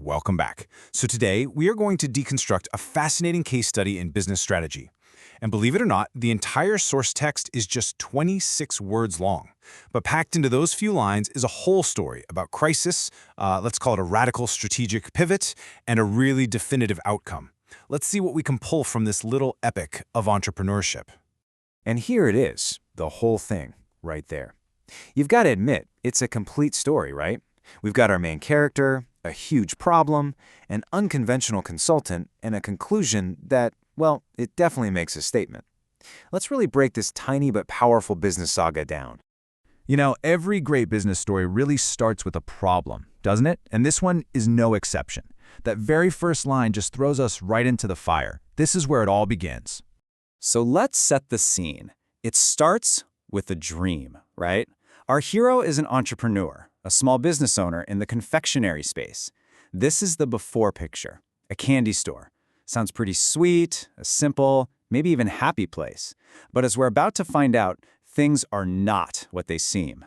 welcome back. So today, we are going to deconstruct a fascinating case study in business strategy. And believe it or not, the entire source text is just 26 words long. But packed into those few lines is a whole story about crisis, let's call it a radical strategic pivot, and a really definitive outcome. Let's see what we can pull from this little epic of entrepreneurship. And here it is, the whole thing, right there. You've got to admit, it's a complete story, right? We've got our main character, a huge problem, an unconventional consultant, and a conclusion that, well, it definitely makes a statement. Let's really break this tiny but powerful business saga down. You know, every great business story really starts with a problem, doesn't it? And this one is no exception. That very first line just throws us right into the fire. This is where it all begins. So let's set the scene. It starts with a dream, right? Our hero is an entrepreneur, a small business owner in the confectionery space. This is the before picture, a candy store. Sounds pretty sweet, a simple, maybe even happy place. But as we're about to find out, things are not what they seem.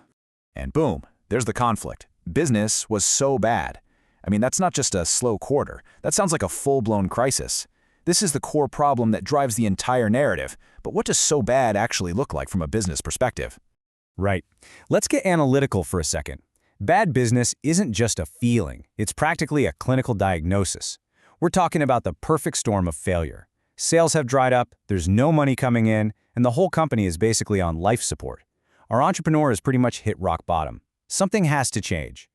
And boom, there's the conflict. Business was so bad. I mean, that's not just a slow quarter. That sounds like a full-blown crisis. This is the core problem that drives the entire narrative. But what does so bad actually look like from a business perspective? Right. Let's get analytical for a second. Bad business isn't just a feeling. It's practically a clinical diagnosis. We're talking about the perfect storm of failure. Sales have dried up, there's no money coming in, and the whole company is basically on life support. Our entrepreneur has pretty much hit rock bottom. Something has to change.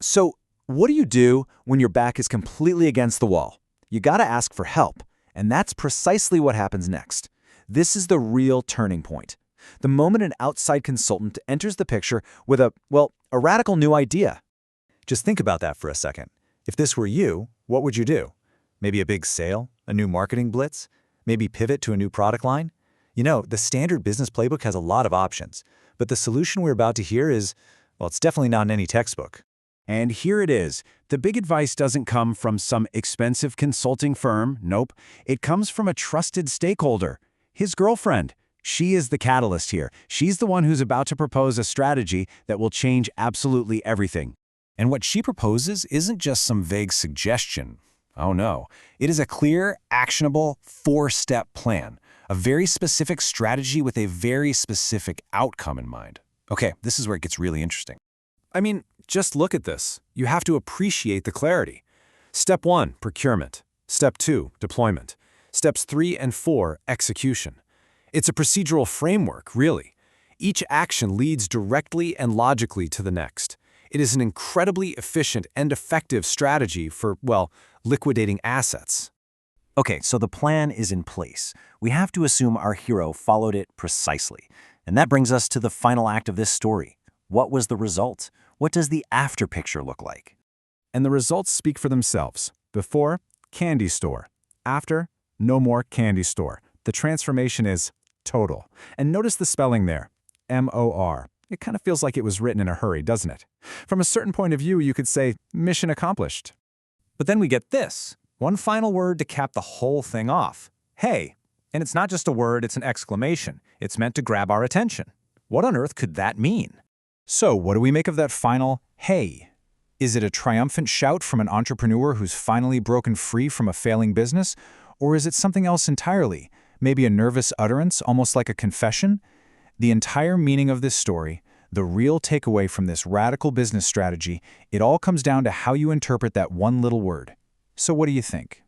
So, what do you do when your back is completely against the wall? You gotta ask for help, and that's precisely what happens next. This is the real turning point. The moment an outside consultant enters the picture with a radical new idea. Just think about that for a second. If this were you, what would you do? Maybe a big sale? A new marketing blitz? Maybe pivot to a new product line? You know, the standard business playbook has a lot of options, but the solution we're about to hear is, well, it's definitely not in any textbook. And here it is. The big advice doesn't come from some expensive consulting firm. Nope. It comes from a trusted stakeholder, his girlfriend. She is the catalyst here. She's the one who's about to propose a strategy that will change absolutely everything. And what she proposes isn't just some vague suggestion. Oh no. It is a clear, actionable, four-step plan. A very specific strategy with a very specific outcome in mind. Okay, this is where it gets really interesting. I mean, just look at this. You have to appreciate the clarity. Step 1, procurement. Step 2, deployment. Steps 3 and 4, execution. It's a procedural framework, really. Each action leads directly and logically to the next. It is an incredibly efficient and effective strategy for, well, liquidating assets. Okay, so the plan is in place. We have to assume our hero followed it precisely. And that brings us to the final act of this story. What was the result? What does the after picture look like? And the results speak for themselves. Before, candy store. After, no more candy store. The transformation is total. And notice the spelling there, M-O-R. It kind of feels like it was written in a hurry, doesn't it? From a certain point of view, you could say, mission accomplished. But then we get this. One final word to cap the whole thing off. Hey. And it's not just a word, it's an exclamation. It's meant to grab our attention. What on earth could that mean? So, what do we make of that final hey? Is it a triumphant shout from an entrepreneur who's finally broken free from a failing business? Or is it something else entirely? Maybe a nervous utterance, almost like a confession? The entire meaning of this story, the real takeaway from this radical business strategy, it all comes down to how you interpret that one little word. So what do you think?